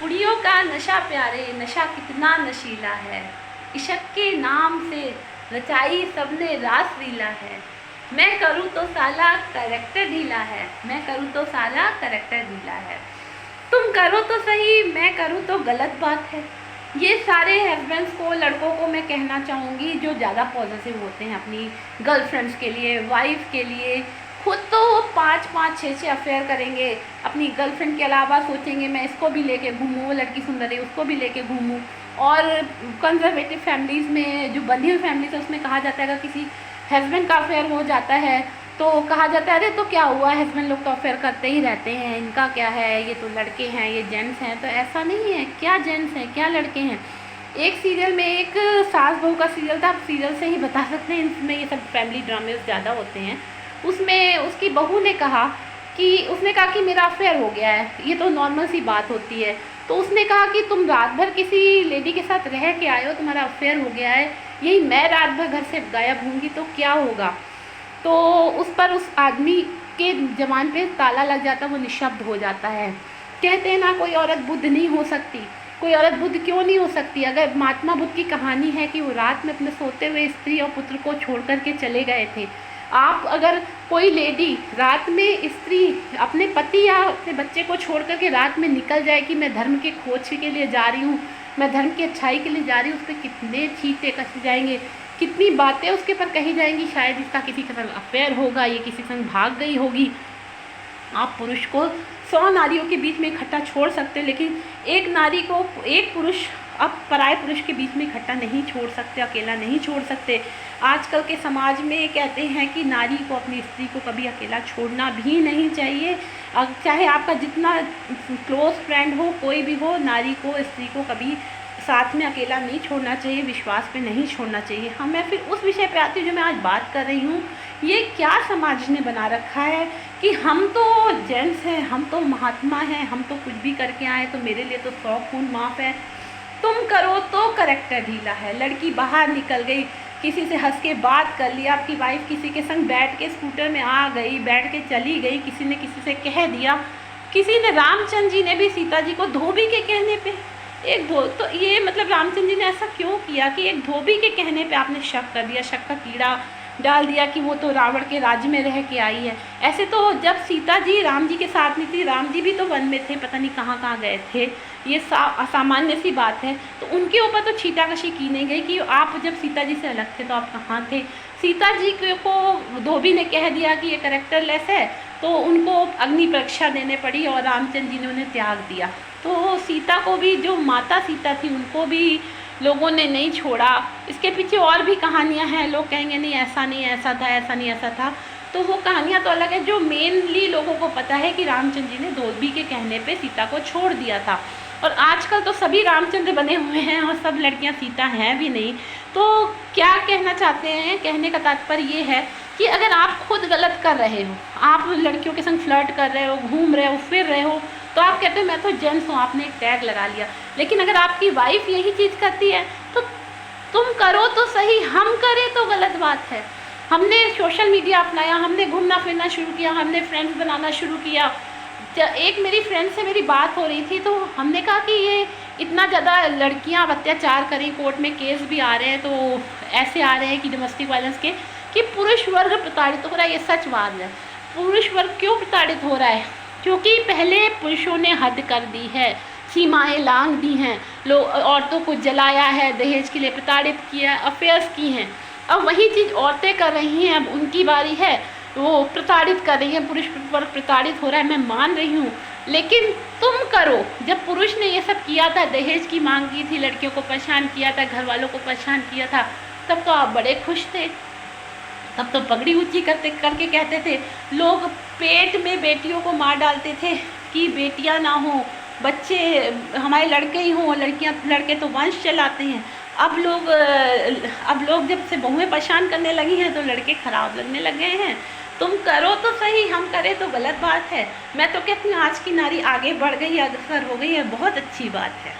कुड़ियों का नशा प्यारे, नशा कितना नशीला है। इश्क के नाम से रचाई सबने रास लीला है। मैं करूँ तो साला करैक्टर ढीला है, मैं करूँ तो साला करैक्टर ढीला है। तुम करो तो सही, मैं करूँ तो गलत बात है। ये सारे हस्बैंड्स को, लड़कों को मैं कहना चाहूँगी जो ज़्यादा पॉजिटिव होते हैं अपनी गर्लफ्रेंड्स के लिए, वाइफ के लिए। खुद तो 5-5, 6-6 अफेयर करेंगे, अपनी गर्लफ्रेंड के अलावा सोचेंगे मैं इसको भी लेके घूमूँ, वो लड़की सुंदर है उसको भी लेके घूमूँ। और कंजर्वेटिव फैमिलीज़ में, जो बंधी हुई फैमिलीज़ है, उसमें कहा जाता है अगर किसी हस्बैंड का अफेयर हो जाता है तो कहा जाता है अरे तो क्या हुआ, हस्बैंड लोग तो अफेयर करते ही रहते हैं, इनका क्या है, ये तो लड़के हैं, ये जेंट्स हैं। तो ऐसा नहीं है, क्या जेंट्स हैं क्या लड़के हैं। एक सीरियल में, एक सास बहू का सीरियल था, आप सीरियल से ही बता सकते हैं, इसमें ये सब फैमिली ड्रामे ज़्यादा होते हैं। उसमें उसकी बहू ने कहा कि, उसने कहा कि मेरा अफेयर हो गया है, ये तो नॉर्मल सी बात होती है। तो उसने कहा कि तुम रात भर किसी लेडी के साथ रह के आए हो, तुम्हारा अफेयर हो गया है, यही मैं रात भर घर से गायब होंगी तो क्या होगा। तो उस पर उस आदमी के जबान पे ताला लग जाता, वो निशब्द हो जाता है। कहते हैं ना कोई औरत बुद्ध नहीं हो सकती। कोई औरत बुद्ध क्यों नहीं हो सकती? अगर महात्मा बुद्ध की कहानी है कि वो रात में अपने सोते हुए स्त्री और पुत्र को छोड़ कर के चले गए थे। आप अगर कोई लेडी रात में, स्त्री अपने पति या अपने बच्चे को छोड़ कर के रात में निकल जाए कि मैं धर्म के खोज के लिए जा रही हूँ, मैं धर्म की अच्छाई के लिए जा रही हूँ, उस पर कितने चीते कसे जाएंगे, कितनी बातें उसके पर कही जाएंगी। शायद इसका किसी के संग अफेयर होगा, ये किसी संग भाग गई होगी। आप पुरुष को 100 नारियों के बीच में इकट्ठा छोड़ सकते हो, लेकिन एक नारी को, एक पुरुष अब पराये पुरुष के बीच में इकट्ठा नहीं छोड़ सकते, अकेला नहीं छोड़ सकते। आजकल के समाज में कहते हैं कि नारी को, अपनी स्त्री को कभी अकेला छोड़ना भी नहीं चाहिए। चाहे आपका जितना क्लोज फ्रेंड हो, कोई भी हो, नारी को, स्त्री को कभी साथ में अकेला नहीं छोड़ना चाहिए, विश्वास पे नहीं छोड़ना चाहिए। हाँ, मैं फिर उस विषय पे आती हूँ जो मैं आज बात कर रही हूँ। ये क्या समाज ने बना रखा है कि हम तो जेंट्स हैं, हम तो महात्मा हैं, हम तो कुछ भी करके आए, तो मेरे लिए तो 100 खून माफ़ है। तुम करो तो करैक्टर ढीला है। लड़की बाहर निकल गई, किसी से हंस के बात कर लिया, आपकी वाइफ किसी के संग बैठ के स्कूटर में आ गई, बैठ के चली गई, किसी ने किसी से कह दिया, किसी ने, रामचंद्र जी ने भी सीता जी को धोबी के कहने पे तो ये मतलब रामचंद्र जी ने ऐसा क्यों किया कि एक धोबी के कहने पे आपने शक कर दिया, शक का कीड़ा डाल दिया कि वो तो रावण के राज्य में रह के आई है। ऐसे तो जब सीता जी राम जी के साथ नहीं थी, राम जी भी तो वन में थे, पता नहीं कहाँ कहाँ गए थे, ये असामान्य सी बात है। तो उनके ऊपर तो छीटाकशी की नहीं गई कि आप जब सीता जी से अलग थे तो आप कहाँ थे। सीता जी को धोबी ने कह दिया कि ये कैरेक्टरलेस है, तो उनको अग्नि परीक्षा देने पड़ी और रामचंद्र जी ने उन्हें त्याग दिया। तो सीता को भी, जो माता सीता थी, उनको भी लोगों ने नहीं छोड़ा। इसके पीछे और भी कहानियाँ हैं, लोग कहेंगे नहीं ऐसा नहीं ऐसा था, ऐसा नहीं ऐसा था, तो वो कहानियाँ तो अलग है। जो मेनली लोगों को पता है कि रामचंद्र जी ने धोबी के कहने पे सीता को छोड़ दिया था। और आजकल तो सभी रामचंद्र बने हुए हैं और सब लड़कियां सीता हैं भी नहीं। तो क्या कहना चाहते हैं, कहने का तात्पर्य ये है कि अगर आप खुद गलत कर रहे हो, आप लड़कियों के संग फ्लर्ट कर रहे हो, घूम रहे हो, फिर रहे हो, तो आप कहते हो मैं तो जेंट्स हूँ, आपने एक टैग लगा लिया। लेकिन अगर आपकी वाइफ यही चीज़ करती है तो तुम करो तो सही, हम करें तो गलत बात है। हमने सोशल मीडिया अपनाया, हमने घूमना फिरना शुरू किया, हमने फ्रेंड्स बनाना शुरू किया। एक मेरी फ्रेंड से मेरी बात हो रही थी, तो हमने कहा कि ये इतना ज़्यादा लड़कियां अत्याचार करें, कोर्ट में केस भी आ रहे हैं, तो ऐसे आ रहे हैं कि डोमेस्टिक वायलेंस के, कि पुरुष वर्ग प्रताड़ित हो रहा है। ये सच बात है। पुरुष वर्ग क्यों प्रताड़ित हो रहा है? क्योंकि पहले पुरुषों ने हद कर दी है, सीमाएं लांघ दी हैं, लोग औरतों को जलाया है, दहेज के लिए प्रताड़ित किया, अफेयर्स की हैं। अब वही चीज़ औरतें कर रही हैं, अब उनकी बारी है, वो प्रताड़ित कर रही है, पुरुष वर्ग प्रताड़ित हो रहा है, मैं मान रही हूँ। लेकिन तुम करो। जब पुरुष ने ये सब किया था, दहेज की मांग की थी, लड़कियों को परेशान किया था, घर वालों को परेशान किया था, तब तो आप बड़े खुश थे। तब तो पगड़ी ऊंची करके कहते थे, लोग पेट में बेटियों को मार डालते थे कि बेटियां ना हो, बच्चे हमारे लड़के ही हों, लड़कियां, लड़के तो वंश चलाते हैं। अब लोग जब से बहुएं परेशान करने लगी हैं तो लड़के खराब लगने लग गए हैं। तुम करो तो सही, हम करें तो गलत बात है। मैं तो कहती हूँ आज की नारी आगे बढ़ गई, अग्रसर हो गई है, बहुत अच्छी बात है।